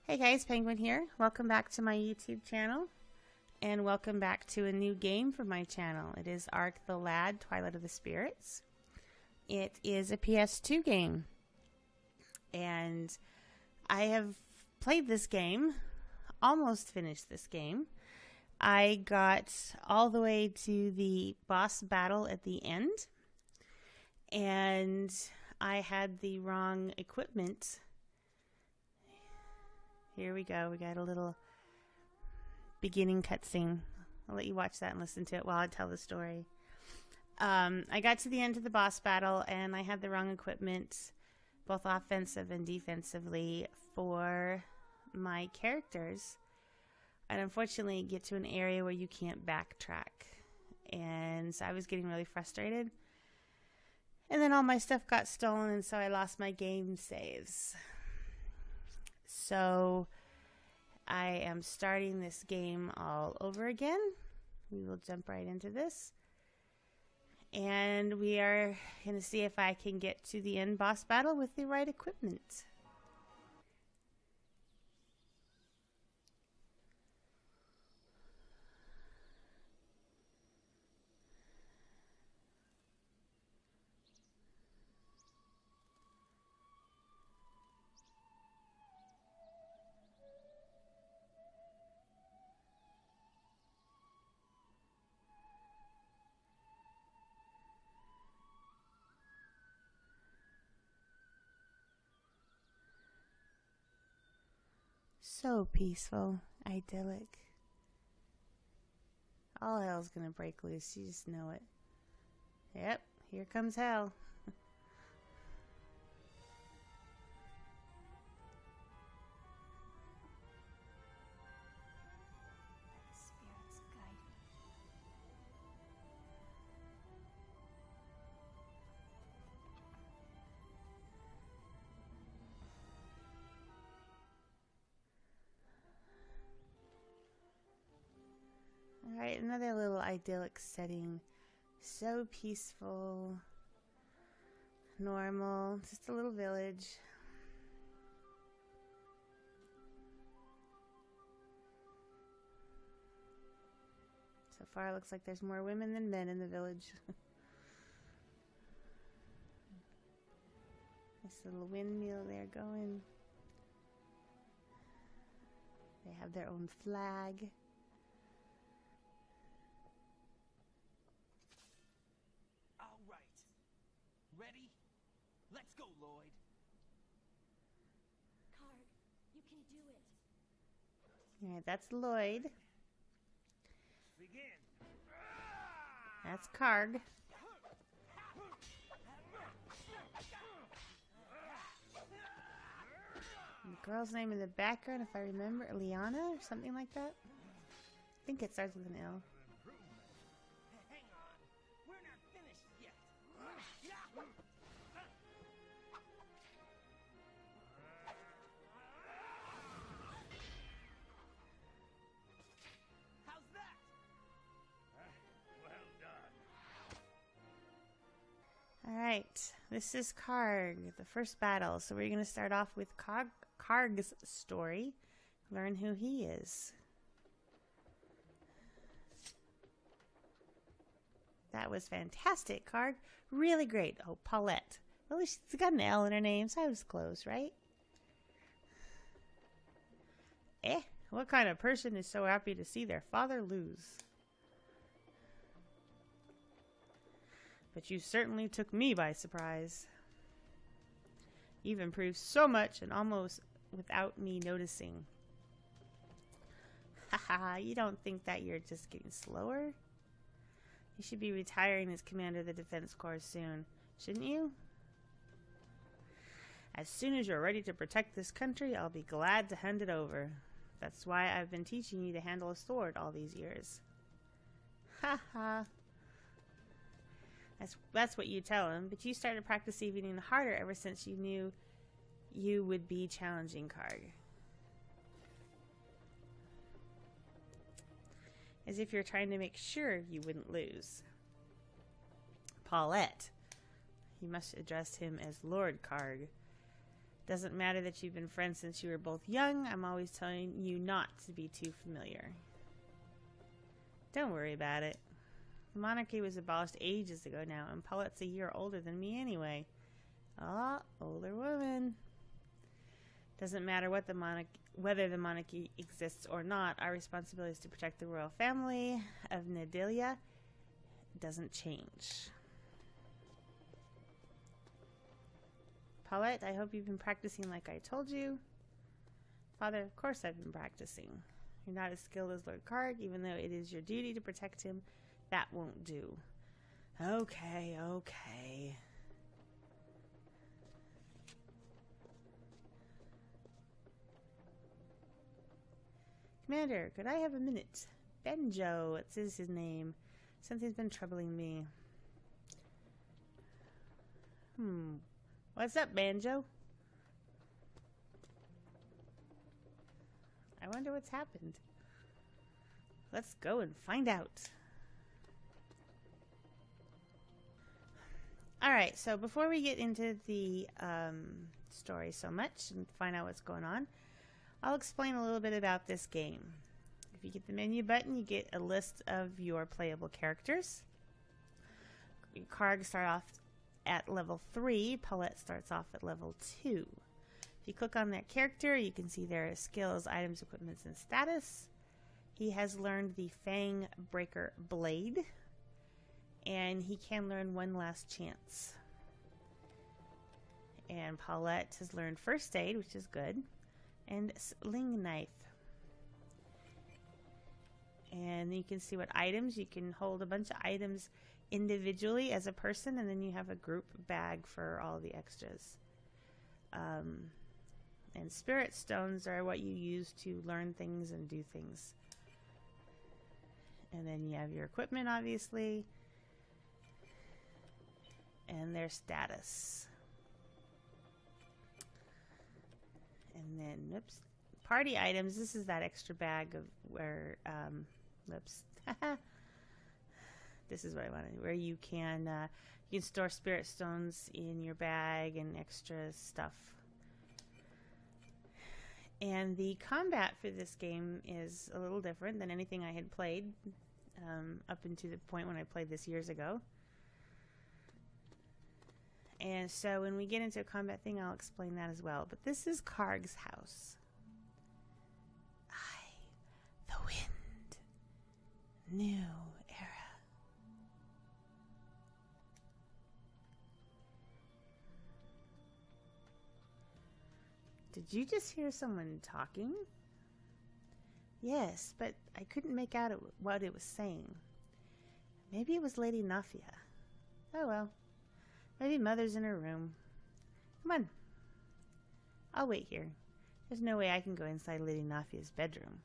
Hey guys, Pengwenn here. Welcome back to my YouTube channel, and welcome back to a new game for my channel. It is Ark the Lad, Twilight of the Spirits. It is a PS2 game, and I have played this game, almost finished this game. I got all the way to the boss battle at the end, and I had the wrong equipment. Here we go. We got a little beginning cutscene. I'll let you watch that and listen to it while I tell the story. I got to the end of the boss battle and I had the wrong equipment, both offensive and defensively, for my characters. And unfortunately, get to an area where you can't backtrack. And so I was getting really frustrated. And then all my stuff got stolen, and so I lost my game saves. So I am starting this game all over again. We will jump right into this. And we are going to see if I can get to the end boss battle with the right equipment. So peaceful, idyllic. All hell's gonna break loose, you just know it. Yep, here comes hell. Alright, another little idyllic setting. So peaceful, normal, just a little village. So far it looks like there's more women than men in the village. Nice little windmill there going. They have their own flag. Ready? Let's go, Lloyd. Karg, you can do it. Alright, that's Lloyd. Begin. That's Karg. And the girl's name in the background, if I remember, Liana or something like that. I think it starts with an L. Hang on. We're not finished yet. How's that? Well done. Alright, this is Karg, the first battle. So we're going to start off with Karg's story. Learn who he is. That was fantastic, Karg. Really great. Oh, Paulette. Well, she's got an L in her name, so I was close, right? What kind of person is so happy to see their father lose? But you certainly took me by surprise. You've improved so much and almost without me noticing. Haha, you don't think that you're just getting slower? You should be retiring as commander of the Defense Corps soon, shouldn't you? As soon as you're ready to protect this country, I'll be glad to hand it over. That's why I've been teaching you to handle a sword all these years. Haha. That's what you tell him, but you started practicing even harder ever since you knew you would be challenging Karg. As if you're trying to make sure you wouldn't lose. Paulette. You must address him as Lord Karg. Doesn't matter that you've been friends since you were both young. I'm always telling you not to be too familiar. Don't worry about it. The monarchy was abolished ages ago now, and Paulette's a year older than me anyway. Ah, older woman. Doesn't matter what whether the monarchy exists or not. Our responsibility is to protect the royal family of Nedelia. Doesn't change. Paulette, I hope you've been practicing like I told you. Father, of course I've been practicing. You're not as skilled as Lord Karg, even though it is your duty to protect him. That won't do. Okay, okay. Commander, could I have a minute? Benjo, what's his name? Something's been troubling me. What's up, Banjo? I wonder what's happened. Let's go and find out. Alright, so before we get into the story so much and find out what's going on, I'll explain a little bit about this game. If you get the menu button, you get a list of your playable characters. Karg start off at level 3. Paulette starts off at level 2. If you click on that character, you can see their skills, items, equipments, and status. He has learned the Fang Breaker Blade, and he can learn One Last Chance. And Paulette has learned First Aid, which is good, and Sling Knife. And you can see what items. You can hold a bunch of items individually as a person, and then you have a group bag for all the extras. And spirit stones are what you use to learn things and do things. And then you have your equipment, obviously, and their status. And then, oops, party items. This is that extra bag of where, oops, this is what I wanted, where you can store spirit stones in your bag and extra stuff. And the combat for this game is a little different than anything I had played up until the point when I played this years ago. And so when we get into a combat thing, I'll explain that as well. But this is Karg's house. The wind. New era. Did you just hear someone talking? Yes, but I couldn't make out what it was saying. Maybe it was Lady Nafia. Oh well. Maybe Mother's in her room. Come on. I'll wait here. There's no way I can go inside Lady Nafia's bedroom.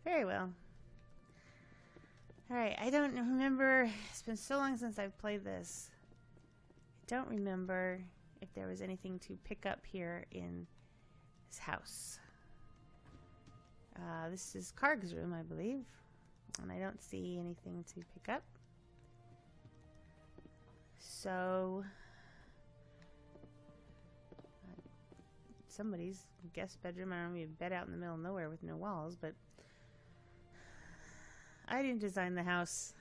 Very well. Alright, I don't remember. It's been so long since I've played this. I don't remember if there was anything to pick up here in his house. This is Karg's room, I believe. And I don't see anything to pick up. So, somebody's guest bedroom. I don't know, a bed out in the middle of nowhere with no walls, but I didn't design the house.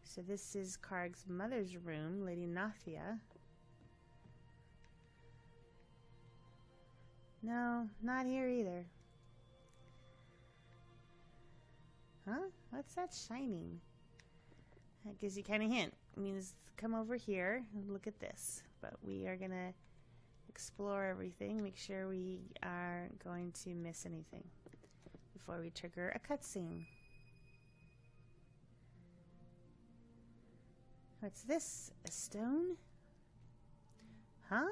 So this is Karg's mother's room, Lady Nafia. No, not here either. Huh? What's that shining? That gives you kind of a hint. It means come over here and look at this. But we are going to explore everything, make sure we aren't going to miss anything before we trigger a cutscene. What's this? A stone? Huh?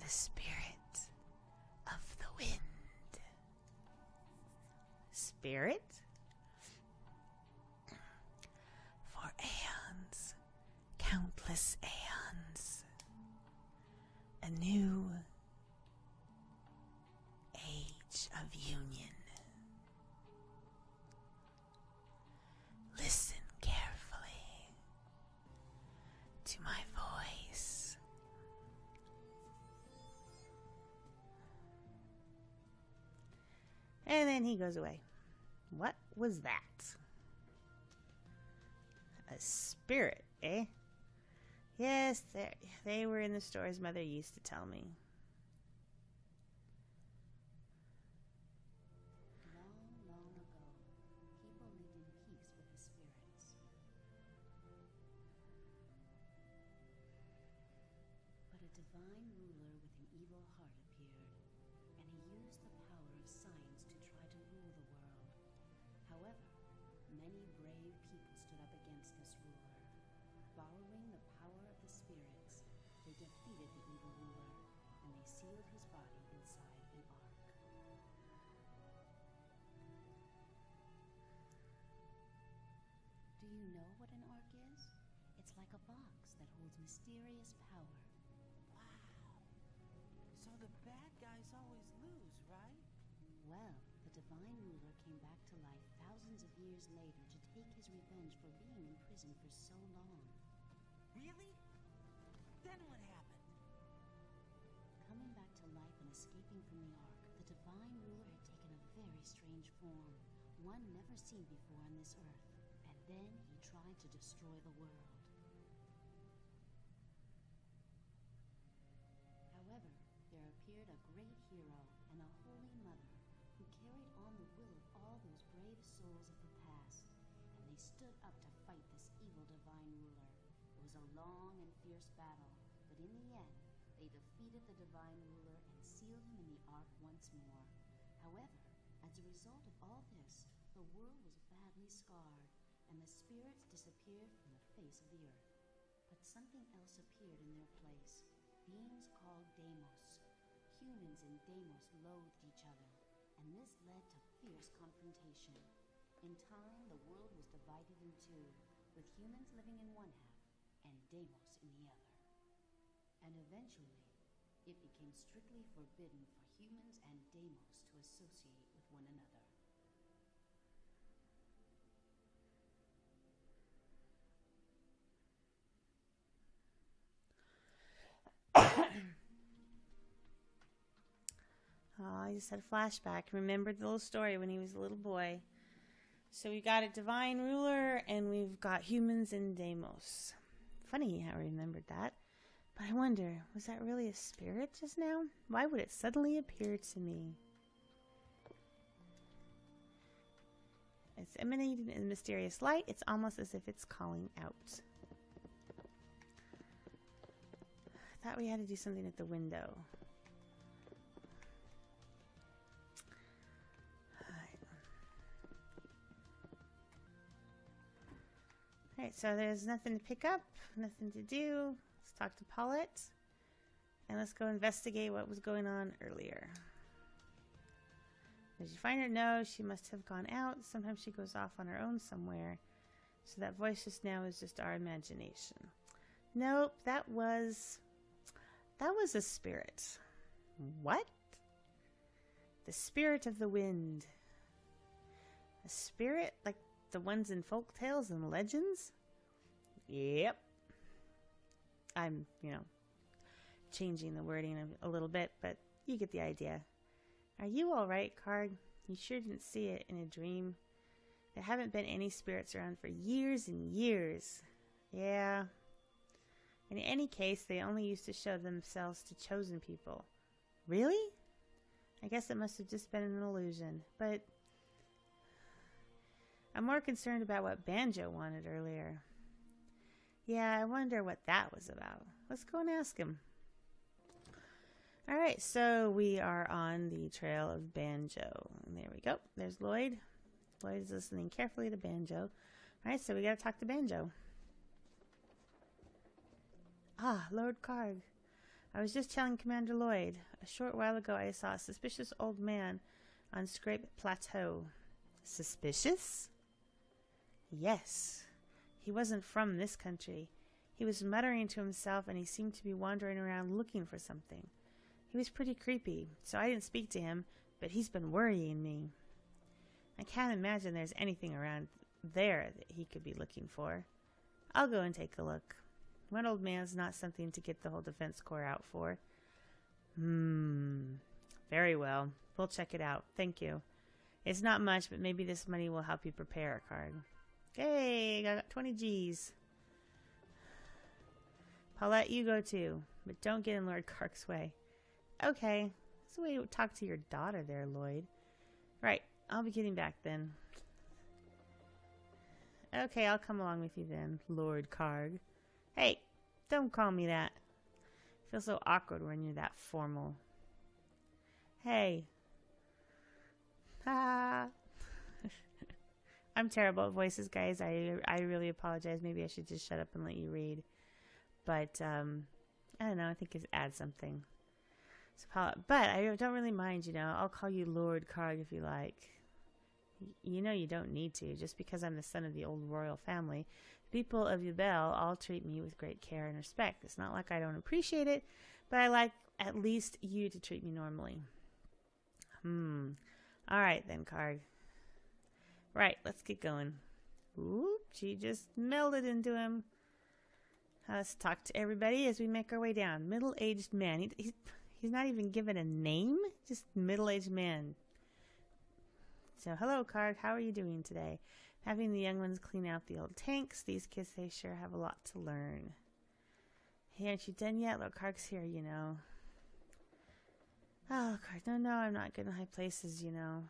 The spirit of the wind. Spirit? For aeons, countless aeons, anew, And then he goes away. What was that? A spirit, eh? Yes, they were in the stories Mother used to tell me. Long, long ago, people lived in peace with the spirits. But a divine ruler with an evil heart appeared, and he used the power of science to try to rule the world. However, many brave people stood up against this ruler. Borrowing the power of the spirits, they defeated the evil ruler, and they sealed his body inside an ark. Do you know what an ark is? It's like a box that holds mysterious power. Wow. So the bad guys always lose, right? Well, the divine ruler came back to life thousands of years later to take his revenge for being in prison for so long. Really? Then what happened? Coming back to life and escaping from the ark, the divine ruler had taken a very strange form, one never seen before on this earth. And then he tried to destroy the world. However, there appeared a great hero and a holy mother who carried on the will of all those brave souls of the past, and they stood up to fight this evil divine ruler. It was a long and fierce battle, but in the end, they defeated the divine ruler and sealed him in the ark once more. However, as a result of all this, the world was badly scarred, and the spirits disappeared from the face of the earth. But something else appeared in their place, beings called Deimos. Humans and Deimos loathed each other, and this led to fierce confrontation. In time, the world was divided in two, with humans living in one half and Deimos in the other. And eventually, it became strictly forbidden for humans and Deimos to associate with one another. Oh, I just had a flashback. Remembered the little story when he was a little boy. So we got a divine ruler, and we've got humans and Deimos. Funny how I remembered that. But I wonder, was that really a spirit just now? Why would it suddenly appear to me? It's emanating in mysterious light. It's almost as if it's calling out. I thought we had to do something at the window. Alright, so there's nothing to pick up, nothing to do. Let's talk to Paulette. And let's go investigate what was going on earlier. Did you find her? No, she must have gone out. Sometimes she goes off on her own somewhere. So that voice just now is just our imagination. Nope, that was a spirit. What? The spirit of the wind. A spirit like the ones in folk tales and legends? Yep. I'm, changing the wording a little bit, but you get the idea. Are you alright, Card? You sure didn't see it in a dream. There haven't been any spirits around for years and years. Yeah. In any case, they only used to show themselves to chosen people. Really? I guess it must have just been an illusion, but I'm more concerned about what Banjo wanted earlier. Yeah, I wonder what that was about. Let's go and ask him. Alright, so we are on the trail of Banjo. And there we go. There's Lloyd. Lloyd is listening carefully to Banjo. Alright, so we gotta talk to Banjo. Ah, Lord Karg. I was just telling Commander Lloyd. A short while ago I saw a suspicious old man on Scrape Plateau. Suspicious? Yes. He wasn't from this country. He was muttering to himself, and he seemed to be wandering around looking for something. He was pretty creepy, so I didn't speak to him, but he's been worrying me. I can't imagine there's anything around there that he could be looking for. I'll go and take a look. One old man's not something to get the whole defense corps out for. Very well. We'll check it out. Thank you. It's not much, but maybe this money will help you prepare a card. Hey, I got 20 G's. Paulette, you go too, but don't get in Lord Kark's way. Okay, that's the way to talk to your daughter there, Lloyd. Right, I'll be getting back then. Okay, I'll come along with you then, Lord Karg. Hey, don't call me that. I feel so awkward when you're that formal. Hey. Ah. I'm terrible at voices, guys. I really apologize. Maybe I should just shut up and let you read. But, I don't know. I think it adds something. So, but I don't really mind, you know. I'll call you Lord Karg if you like. You know you don't need to. Just because I'm the son of the old royal family, people of Yubel all treat me with great care and respect. It's not like I don't appreciate it, but I like at least you to treat me normally. All right then, Karg. Right, let's get going. Oop, she just melded into him. Let's talk to everybody as we make our way down. Middle-aged man. He's not even given a name. Just middle-aged man. So, hello, Karg. How are you doing today? Having the young ones clean out the old tanks. These kids, they sure have a lot to learn. Hey, aren't you done yet? Look, Karg's here, you know. Oh, Karg. No, I'm not good in high places, you know.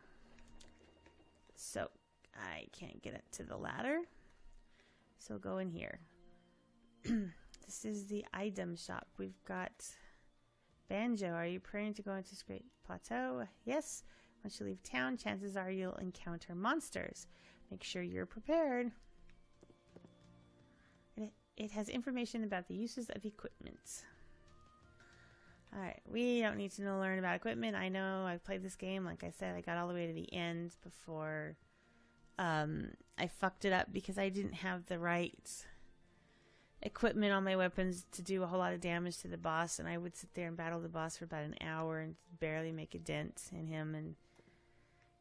So, I can't get up to the ladder. So, go in here. This is the item shop. We've got Banjo. Are you praying to go into this great plateau? Yes. Once you leave town, chances are you'll encounter monsters. Make sure you're prepared. It has information about the uses of equipment. Alright, we don't need to learn about equipment. I know I've played this game. Like I said, I got all the way to the end before I fucked it up because I didn't have the right equipment on my weapons to do a whole lot of damage to the boss, and I would sit there and battle the boss for about an hour and barely make a dent in him. And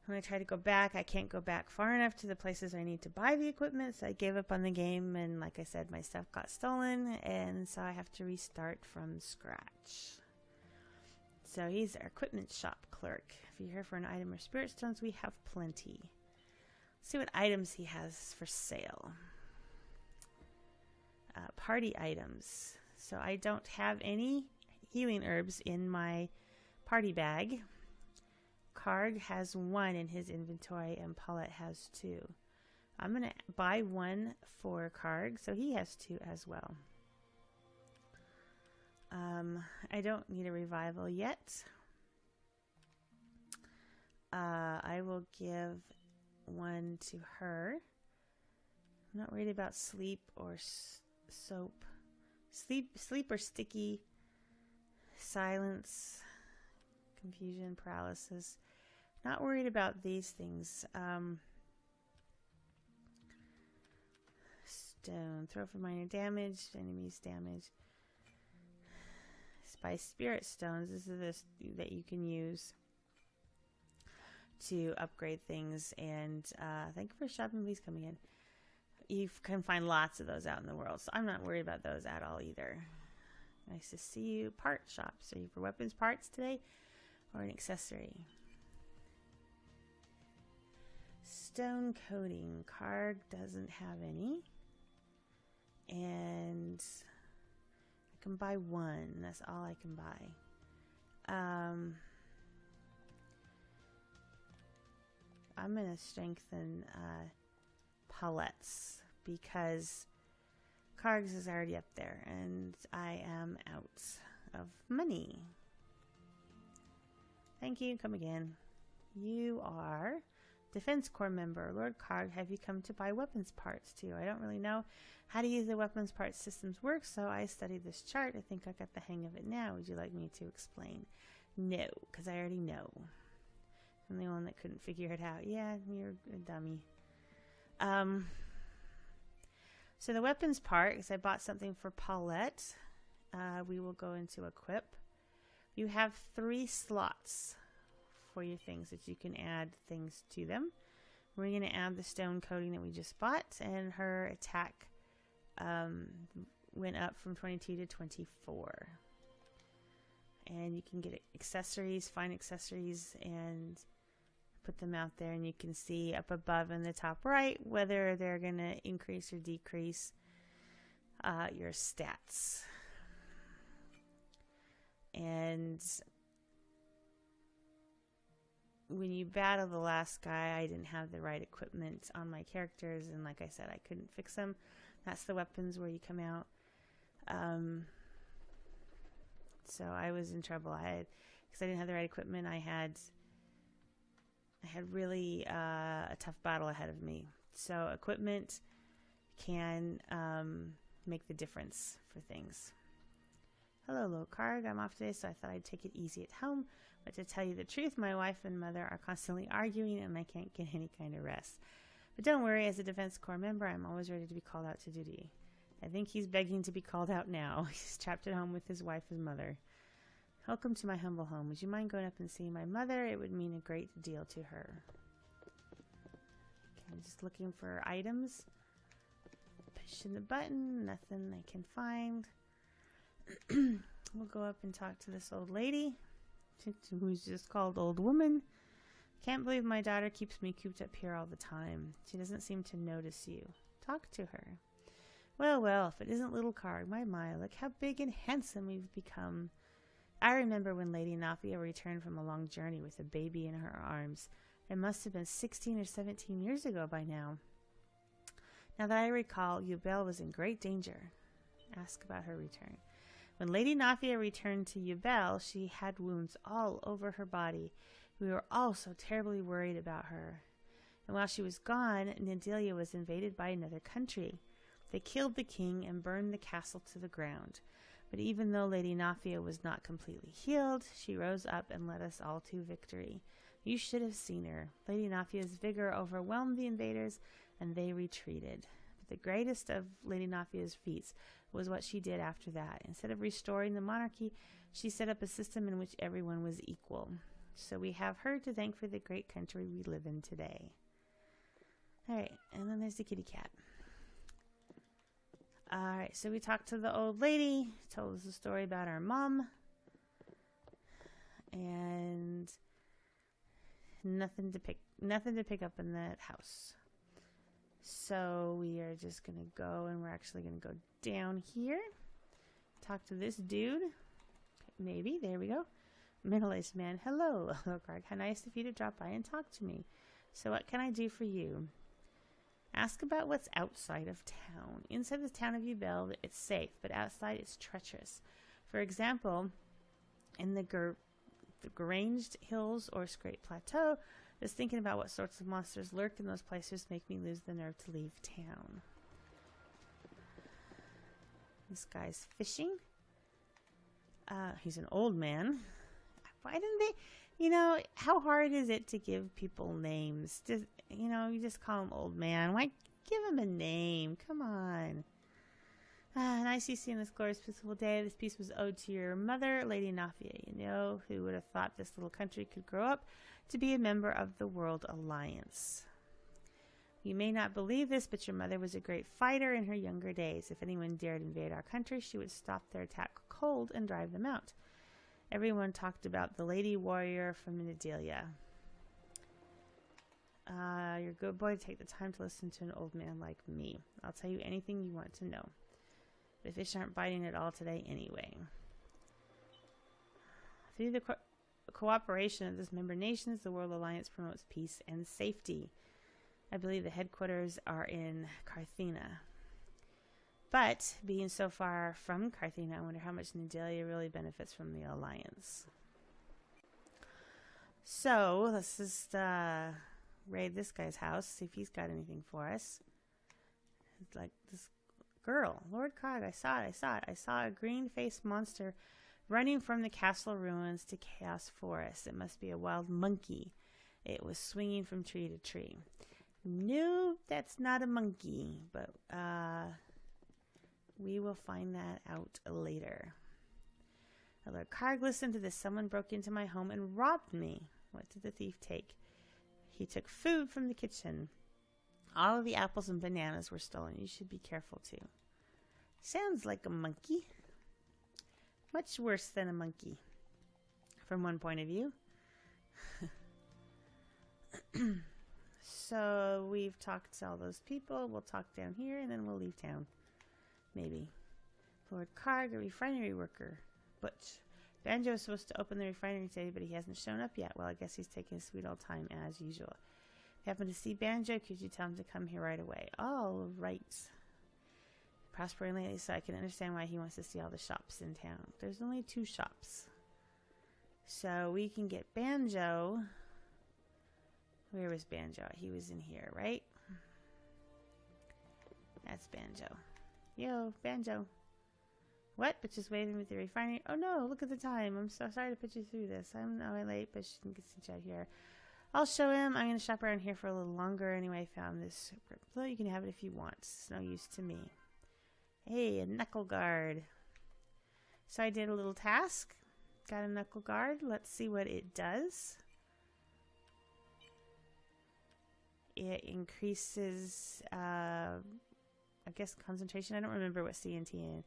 when I try to go back, I can't go back far enough to the places I need to buy the equipment, so I gave up on the game, and like I said, my stuff got stolen, and so I have to restart from scratch. So he's our equipment shop clerk. If you're here for an item or spirit stones, we have plenty. Let's see what items he has for sale. Party items. So I don't have any healing herbs in my party bag. Karg has one in his inventory and Paulette has two. I'm going to buy one for Karg, so he has two as well. I don't need a revival yet. I will give one to her. I'm not worried about sleep or soap. Sleep or sticky. Silence. Confusion, paralysis. Not worried about these things. Stone. Throw for minor damage. Enemies damage. Spice spirit stones. This is this that you can use to upgrade things. And thank you for shopping. Please come again. You can find lots of those out in the world, so I'm not worried about those at all either. Nice to see you. Part shops. Are you for weapons parts today or an accessory? Stone coating. Karg doesn't have any. And I can buy one. That's all I can buy. I'm going to strengthen Paulette's because Karg's is already up there and I am out of money. Thank you. Come again. You are Defense Corps member. Lord Karg, have you come to buy weapons parts too? I don't really know how to use the weapons parts systems work, so I studied this chart. I think I got the hang of it now. Would you like me to explain? No, because I already know. I'm the one that couldn't figure it out. Yeah, you're a dummy. So the weapons part, because I bought something for Paulette, we will go into equip. You have 3 slots for your things that you can add things to them. We're going to add the stone coating that we just bought, and her attack went up from 22 to 24. And you can get accessories, fine accessories, and put them out there, and you can see up above in the top right whether they're going to increase or decrease your stats. And when you battle the last guy, I didn't have the right equipment on my characters, and like I said, I couldn't fix them. That's the weapons where you come out. So I was in trouble. Because I didn't have the right equipment, I had really a tough battle ahead of me. So equipment can make the difference for things. Hello, Locard. I'm off today, so I thought I'd take it easy at home. But to tell you the truth, my wife and mother are constantly arguing, and I can't get any kind of rest. But don't worry, as a Defense Corps member, I'm always ready to be called out to duty. I think he's begging to be called out now. He's trapped at home with his wife and mother. Welcome to my humble home. Would you mind going up and seeing my mother? It would mean a great deal to her. Okay, I'm just looking for items. Pushing the button. Nothing I can find. We'll go up and talk to this old lady, who's just called Old Woman. Can't believe my daughter keeps me cooped up here all the time. She doesn't seem to notice you. Talk to her. Well, well, if it isn't little Karg, my, look how big and handsome we've become. I remember when Lady Nafia returned from a long journey with a baby in her arms. It must have been 16 or 17 years ago by now. Now that I recall, Yubel was in great danger. Ask about her return. When Lady Nafia returned to Yubel, she had wounds all over her body. We were all so terribly worried about her. And while she was gone, Nidalia was invaded by another country. They killed the king and burned the castle to the ground. But even though Lady Nafia was not completely healed, she rose up and led us all to victory. You should have seen her. Lady Nafia's vigor overwhelmed the invaders, and they retreated. But the greatest of Lady Nafia's feats was what she did after that. Instead of restoring the monarchy, she set up a system in which everyone was equal. So we have her to thank for the great country we live in today. Alright, and then there's the kitty cat. Alright, so we talked to the old lady, told us a story about our mom, and nothing to pick up in that house. So we are just gonna go, and we're actually gonna go down here, talk to this dude. Maybe, there we go. Middle-aged man. Hello, Greg. How nice of you to drop by and talk to me. So what can I do for you? Ask about what's outside of town. Inside the town of Yubel, it's safe, but outside it's treacherous. For example, in the Granged Hills or Scrape Plateau, just thinking about what sorts of monsters lurk in those places make me lose the nerve to leave town. This guy's fishing. He's an old man. Why didn't they, how hard is it to give people names? Just, you just call him old man. Why give him a name? Come on. Nice you see on this glorious, peaceful day. This piece was owed to your mother, Lady Nafia. Who would have thought this little country could grow up to be a member of the World Alliance? You may not believe this, but your mother was a great fighter in her younger days. If anyone dared invade our country, she would stop their attack cold and drive them out. Everyone talked about the lady warrior from Nidalia. You're a good boy to take the time to listen to an old man like me. I'll tell you anything you want to know. The fish aren't biting at all today anyway. Through the cooperation of this member nations, the World Alliance promotes peace and safety. I believe the headquarters are in Carthena. But, being so far from Carthena, I wonder how much Nidalia really benefits from the Alliance. So, let's just raid this guy's house, see if he's got anything for us. It's like this girl. Lord Cog, I saw it. I saw a green-faced monster running from the castle ruins to Chaos Forest. It must be a wild monkey. It was swinging from tree to tree. No, that's not a monkey, but we will find that out later. Lord Karg, listen to this. Someone broke into my home and robbed me. What did the thief take? He took food from the kitchen. All of the apples and bananas were stolen. You should be careful too. Sounds like a monkey. Much worse than a monkey. From one point of view. So we've talked to all those people. We'll talk down here and then we'll leave town. Maybe. Lord Karg, a refinery worker. Butch. Banjo is supposed to open the refinery today, but he hasn't shown up yet. Well, I guess he's taking his sweet old time as usual. If you happen to see Banjo, could you tell him to come here right away? All right. Prospering lately, so I can understand why he wants to see all the shops in town. There's only 2 shops. So we can get Banjo. Where was Banjo? He was in here, right? That's Banjo. Yo, Banjo. What? But just waving with the refinery. Oh no, look at the time. I'm so sorry to put you through this. I'm late, but she can get some chat here. I'll show him. I'm going to shop around here for a little longer. Anyway, I found this. So you can have it if you want. It's no use to me. Hey, a knuckle guard. So I did a little task. Got a knuckle guard. Let's see what it does. It increases, I guess, concentration. I don't remember what CNT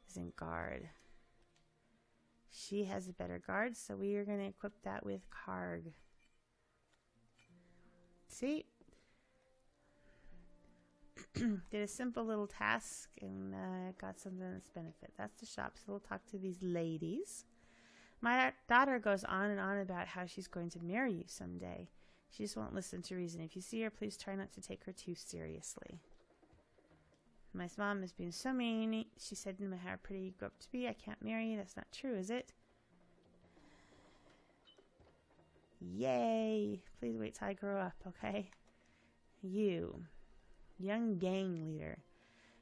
is in guard. She has a better guard, so we are going to equip that with Karg. See? Did a simple little task and got something that's benefit. That's the shop, so we'll talk to these ladies. My daughter goes on and on about how she's going to marry you someday. She just won't listen to reason. If you see her, please try not to take her too seriously. My mom has been so mean. She said, no matter how pretty you grow up to be, I can't marry you. That's not true, is it? Yay. Please wait till I grow up, okay? You. Young gang leader.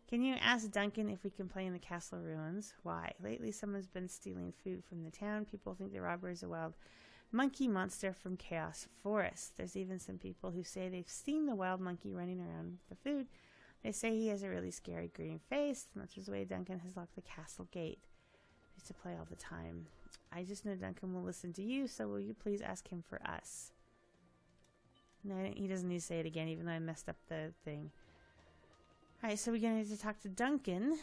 Can you ask Duncan if we can play in the castle ruins? Why? Lately someone's been stealing food from the town. People think the robber is a wild monkey monster from Chaos Forest. There's even some people who say they've seen the wild monkey running around with the food. They say he has a really scary green face. Much as the way Duncan has locked the castle gate. He used to play all the time. I just know Duncan will listen to you, so will you please ask him for us? No, he doesn't need to say it again, even though I messed up the thing. Alright, so we're going to need to talk to Duncan.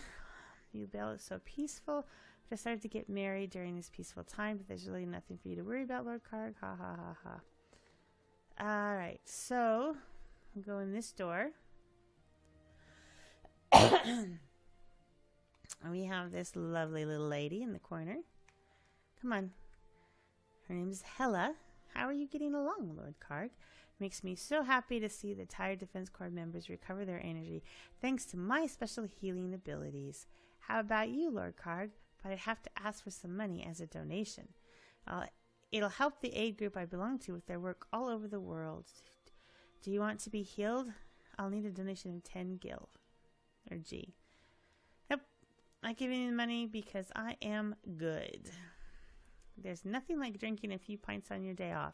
You Belle is so peaceful. I decided to get married during this peaceful time, but there's really nothing for you to worry about, Lord Karg. Ha ha ha ha. Alright, so we'll go in this door. We have this lovely little lady in the corner. Come on. Her name is Hella. How are you getting along, Lord Karg? Makes me so happy to see the tired Defense Corps members recover their energy thanks to my special healing abilities. How about you, Lord Karg? But I'd have to ask for some money as a donation. It'll help the aid group I belong to with their work all over the world. Do you want to be healed? I'll need a donation of 10 gil. Or G. Yep. I'm giving you the money because I am good. There's nothing like drinking a few pints on your day off.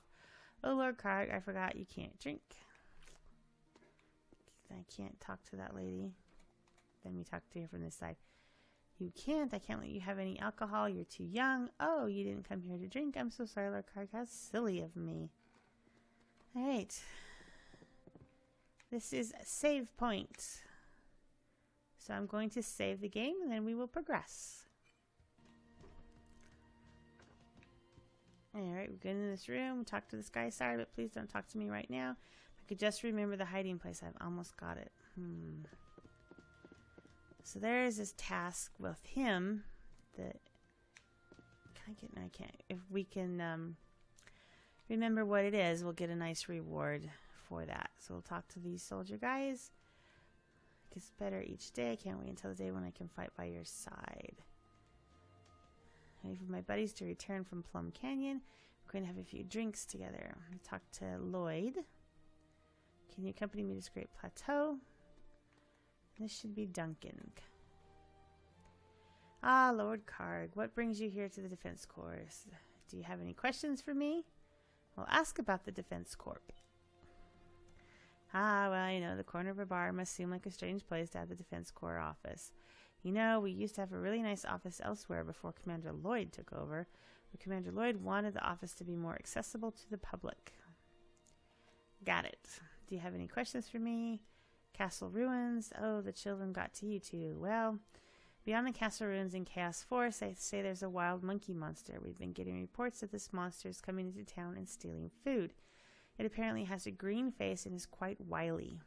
Oh, Lord Karg, I forgot you can't drink. I can't talk to that lady. Let me talk to her from this side. You can't. I can't let you have any alcohol. You're too young. Oh, you didn't come here to drink. I'm so sorry, Lord Karg. How silly of me. Alright. This is a save point. So I'm going to save the game and then we will progress. Alright, we're going in this room. Talk to this guy. Sorry, but please don't talk to me right now. If I could just remember the hiding place. I've almost got it. So there's this task with him that... Can I get... No, I can't. If we can remember what it is, we'll get a nice reward for that. So we'll talk to these soldier guys. It gets better each day. I can't wait until the day when I can fight by your side. Wait for my buddies to return from Plum Canyon. We're going to have a few drinks together. I'll talk to Lloyd. Can you accompany me to this great plateau? This should be Duncan. Ah, Lord Karg, what brings you here to the Defense Corps? Do you have any questions for me? Well, ask about the Defense Corps. Ah, well, you know, the corner of a bar must seem like a strange place to have the Defense Corps office. You know, we used to have a really nice office elsewhere before Commander Lloyd took over, but Commander Lloyd wanted the office to be more accessible to the public. Got it. Do you have any questions for me? Castle ruins. Oh, the children got to you too. Well, beyond the castle ruins in Chaos Forest, they say there's a wild monkey monster. We've been getting reports that this monster is coming into town and stealing food. It apparently has a green face and is quite wily.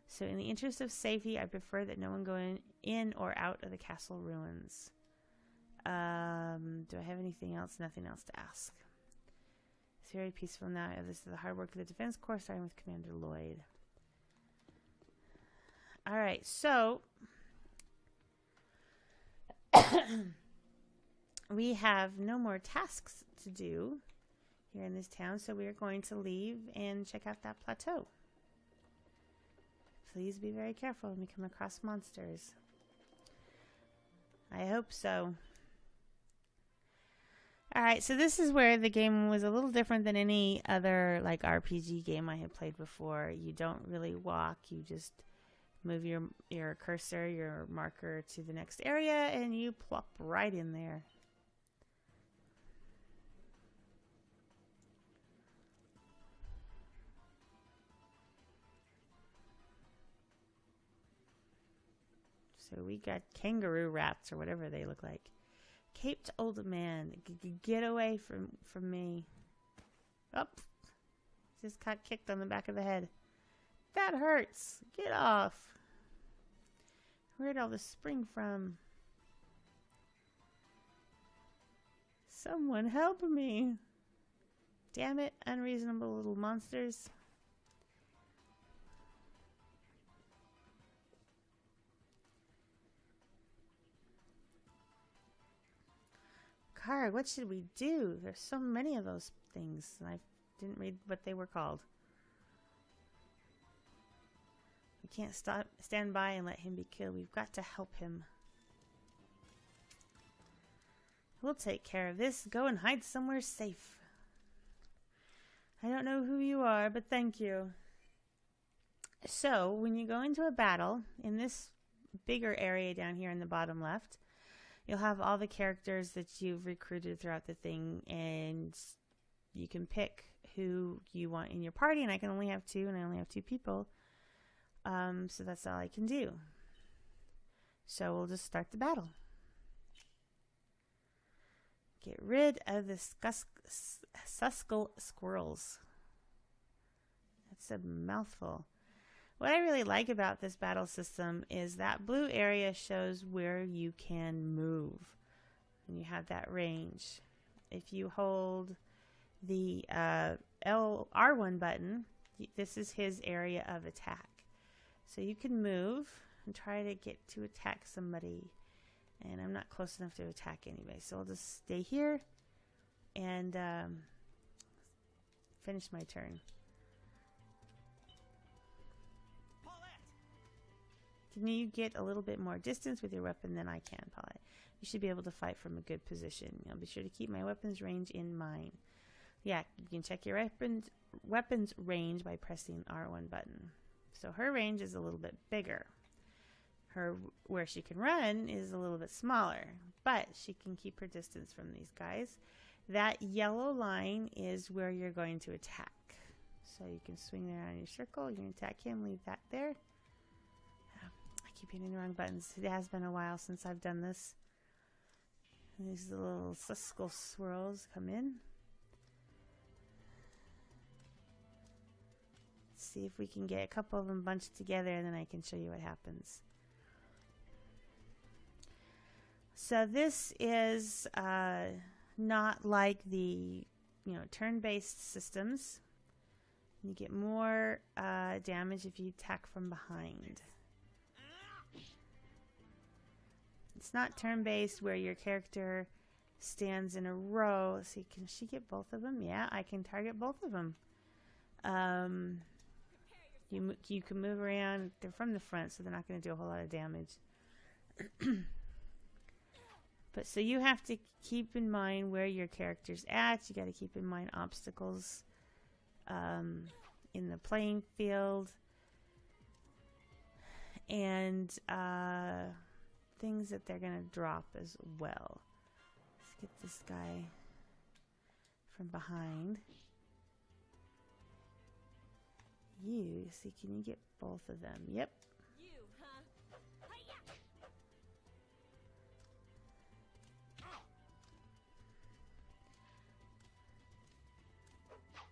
So in the interest of safety, I prefer that no one go in or out of the castle ruins. Do I have anything else? Nothing else to ask. It's very peaceful now. This is the hard work of the Defense Corps, starting with Commander Lloyd. Alright, so we have no more tasks to do here in this town, so we are going to leave and check out that plateau. Please be very careful when we come across monsters. I hope so. Alright, so this is where the game was a little different than any other like RPG game I had played before. You don't really walk, you just move your cursor, your marker to the next area, and you plop right in there. So we got kangaroo rats or whatever they look like. Caped old man, get away from me. Oh, just got kicked on the back of the head. That hurts. Get off. Where'd all this spring from? Someone help me. Damn it, unreasonable little monsters. Car, what should we do? There's so many of those things, and I didn't read what they were called. We can't stand by and let him be killed. We've got to help him. We'll take care of this. Go and hide somewhere safe. I don't know who you are, but thank you. So, when you go into a battle, in this bigger area down here in the bottom left, you'll have all the characters that you've recruited throughout the thing, and you can pick who you want in your party, and I can only have 2, and I only have 2 people. So that's all I can do. So we'll just start the battle. Get rid of the Suskel squirrels. That's a mouthful. What I really like about this battle system is that blue area shows where you can move. And you have that range. If you hold the R1 button, this is his area of attack. So you can move and try to get to attack somebody. And I'm not close enough to attack anyway. So I'll just stay here and finish my turn. Can you get a little bit more distance with your weapon than I can, Paulette? You should be able to fight from a good position. I'll be sure to keep my weapon's range in mind. Yeah, you can check your weapon's range by pressing R1 button. So her range is a little bit bigger. Where she can run is a little bit smaller, but she can keep her distance from these guys. That yellow line is where you're going to attack. So you can swing there on your circle, you can attack him, leave that there. I keep hitting the wrong buttons. It has been a while since I've done this. And these little Suskel swirls come in. Let's see if we can get a couple of them bunched together, and then I can show you what happens. So this is not like the turn-based systems. You get more damage if you attack from behind. It's not turn-based where your character stands in a row. See, can she get both of them? Yeah, I can target both of them. You can move around. They're from the front, so they're not going to do a whole lot of damage. But so you have to keep in mind where your character's at. You got to keep in mind obstacles in the playing field, and things that they're going to drop as well. Let's get this guy from behind. You see, can you get both of them? Yep. You, huh? Hi-ya!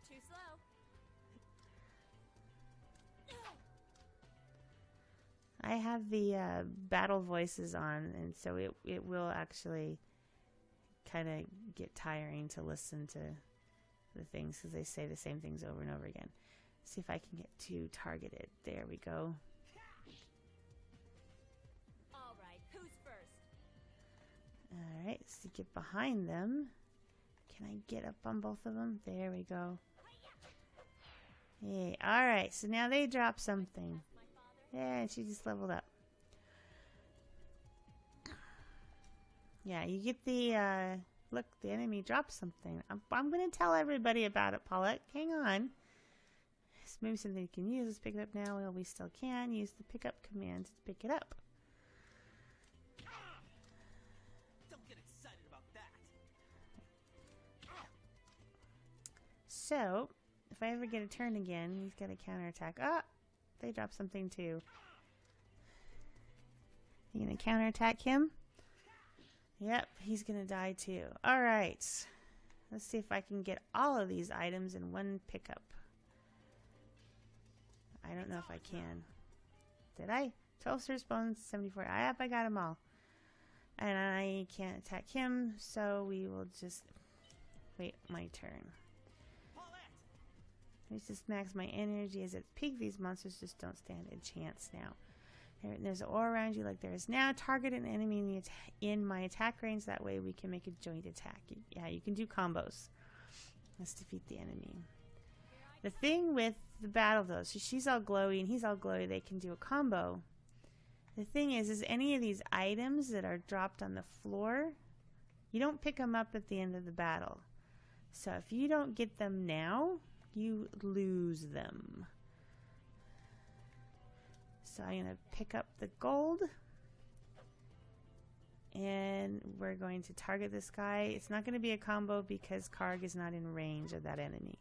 Too slow. I have the battle voices on, and so it will actually kind of get tiring to listen to the things because they say the same things over and over again. See if I can get too targeted. There we go. All right, who's first? All right, let's get behind them. Can I get up on both of them? There we go. Hey, all right, so now they drop something. Yeah, she just leveled up. Yeah, you get the, look, the enemy dropped something. I'm going to tell everybody about it, Paulette. Hang on. It's maybe something you can use. Let's pick it up now. Well, we still can use the pickup command to pick it up. Don't get excited about that. So, if I ever get a turn again, he's got a counterattack. Ah! They dropped something too. You gonna counterattack him? Yep, he's gonna die too. Alright. Let's see if I can get all of these items in one pickup. I don't know if I can. Did I? 12 search bones, 74. Yep, I got them all. And I can't attack him, so we will just wait my turn. Let's just max my energy as its peak. These monsters just don't stand a chance now. There's an aura around you like there is now. Target an enemy in my attack range. That way we can make a joint attack. Yeah, you can do combos. Let's defeat the enemy. The thing with the battle though, so she's all glowy and he's all glowy. They can do a combo. The thing is any of these items that are dropped on the floor, you don't pick them up at the end of the battle. So if you don't get them now, you lose them. So I'm going to pick up the gold. And we're going to target this guy. It's not going to be a combo because Karg is not in range of that enemy.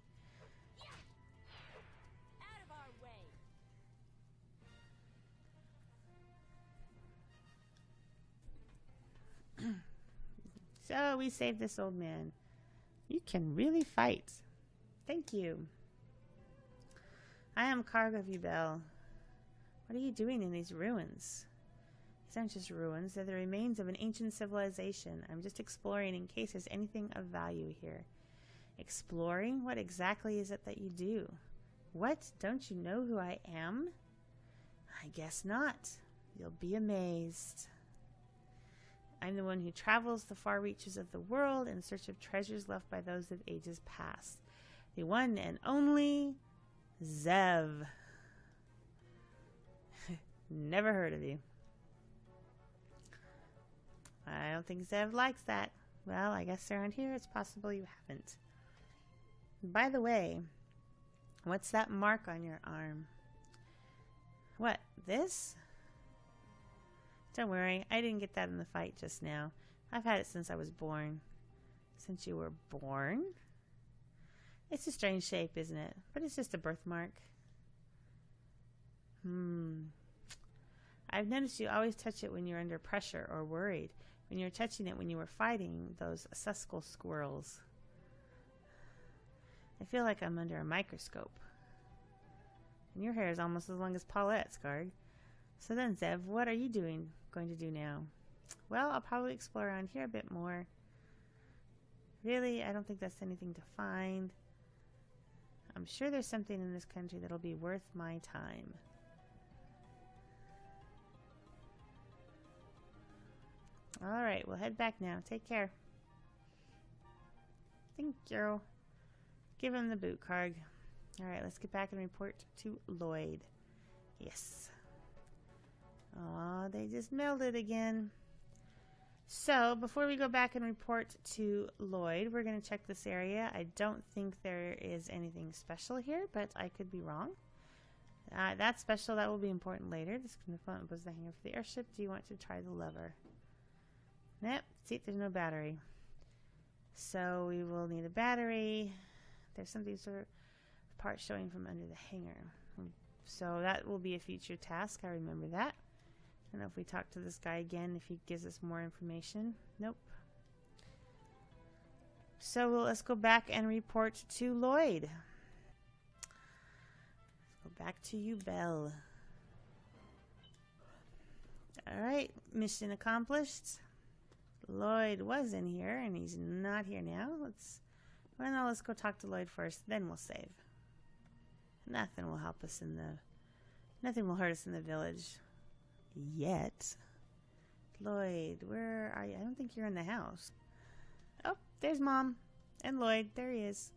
Out of our way. So we saved this old man. You can really fight. Thank you. I am Karg of Ubel. What are you doing in these ruins? These aren't just ruins. They're the remains of an ancient civilization. I'm just exploring in case there's anything of value here. Exploring? What exactly is it that you do? What? Don't you know who I am? I guess not. You'll be amazed. I'm the one who travels the far reaches of the world in search of treasures left by those of ages past. The one and only Zev. Never heard of you. I don't think Zev likes that. Well, I guess around here it's possible you haven't. By the way, what's that mark on your arm? What, this? Don't worry, I didn't get that in the fight just now. I've had it since I was born. Since you were born? It's a strange shape, isn't it? But it's just a birthmark. I've noticed you always touch it when you're under pressure or worried. When you're touching it when you were fighting those Suskel squirrels. I feel like I'm under a microscope. And your hair is almost as long as Paulette's, Karg. So then, Zev, what are you going to do now? Well, I'll probably explore around here a bit more. Really, I don't think that's anything to find. I'm sure there's something in this country that'll be worth my time. Alright, we'll head back now. Take care. Thank you. Give him the boot, Karg. Alright, let's get back and report to Lloyd. Yes. Aw, they just melted again. So, before we go back and report to Lloyd, we're going to check this area. I don't think there is anything special here, but I could be wrong. That's special. That will be important later. This component was the hanger for the airship. Do you want to try the lever? Nope. See, there's no battery. So, we will need a battery. There's something sort of part showing from under the hanger. So, that will be a future task. I remember that. I don't know if we talk to this guy again, if he gives us more information. Nope. So let's go back and report to Lloyd. Let's go back to you, Belle. Alright, mission accomplished. Lloyd was in here, and he's not here now. Let's go talk to Lloyd first, then we'll save. Nothing will hurt us in the village. Yet. Lloyd, where are you? I don't think you're in the house. Oh, there's Mom. And Lloyd, there he is.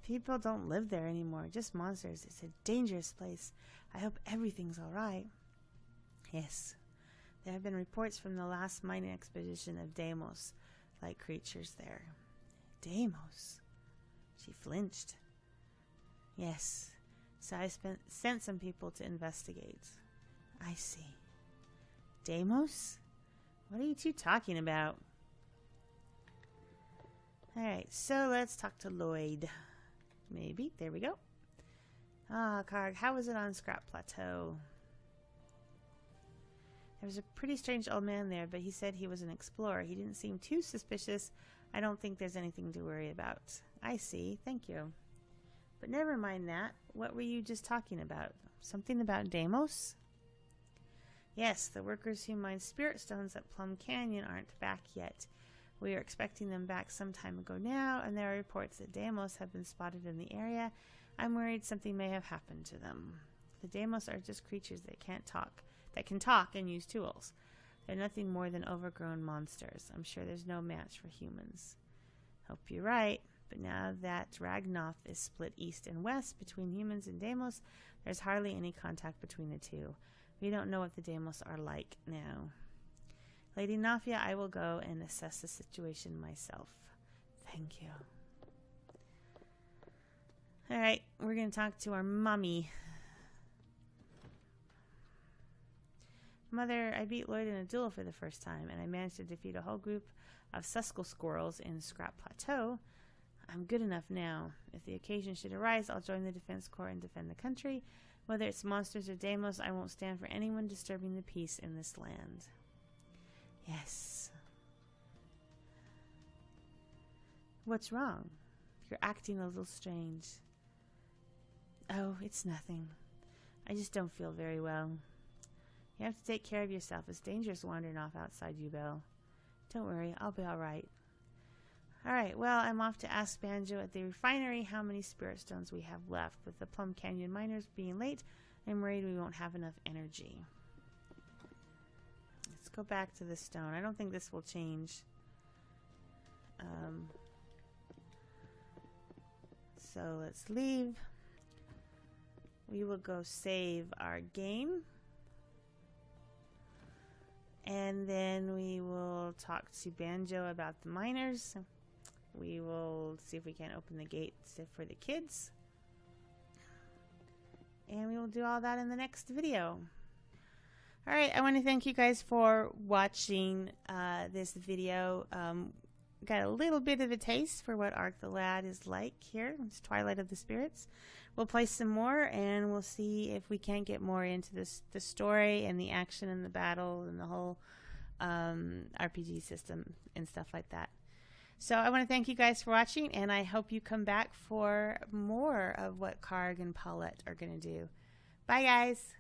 People don't live there anymore, just monsters. It's a dangerous place. I hope everything's alright. Yes. There have been reports from the last mining expedition of Deimos, like creatures there. Deimos? She flinched. Yes. So I sent some people to investigate. I see. Deimos? What are you two talking about? Alright, so let's talk to Lloyd. Maybe. There we go. Ah, Karg, how was it on Scrap Plateau? There was a pretty strange old man there, but he said he was an explorer. He didn't seem too suspicious. I don't think there's anything to worry about. I see. Thank you. But never mind that. What were you just talking about? Something about Deimos? Yes, the workers who mine spirit stones at Plum Canyon aren't back yet. We are expecting them back some time ago now, and there are reports that Deimos have been spotted in the area. I'm worried something may have happened to them. The Deimos are just creatures that can talk and use tools. They're nothing more than overgrown monsters. I'm sure there's no match for humans. Hope you're right, but now that Ragnoth is split east and west between humans and Deimos, there's hardly any contact between the two. We don't know what the Deimos are like now. Lady Nafia, I will go and assess the situation myself. Thank you. Alright, we're going to talk to our mummy. Mother, I beat Lloyd in a duel for the first time, and I managed to defeat a whole group of Suskel squirrels in Scrap Plateau. I'm good enough now. If the occasion should arise, I'll join the Defense Corps and defend the country. Whether it's monsters or Deimos, I won't stand for anyone disturbing the peace in this land. Yes. What's wrong? You're acting a little strange. Oh, it's nothing. I just don't feel very well. You have to take care of yourself. It's dangerous wandering off outside Ubel. Don't worry, I'll be alright. Alright, well, I'm off to ask Banjo at the refinery how many spirit stones we have left. With the Plum Canyon miners being late, I'm worried we won't have enough energy. Let's go back to the stone. I don't think this will change. So let's leave. We will go save our game. And then we will talk to Banjo about the miners. We will see if we can open the gates for the kids. And we will do all that in the next video. Alright, I want to thank you guys for watching this video. Got a little bit of a taste for what Ark the Lad is like here. It's Twilight of the Spirits. We'll play some more, and we'll see if we can't get more into the story and the action and the battle and the whole RPG system and stuff like that. So I want to thank you guys for watching, and I hope you come back for more of what Karg and Paulette are going to do. Bye, guys!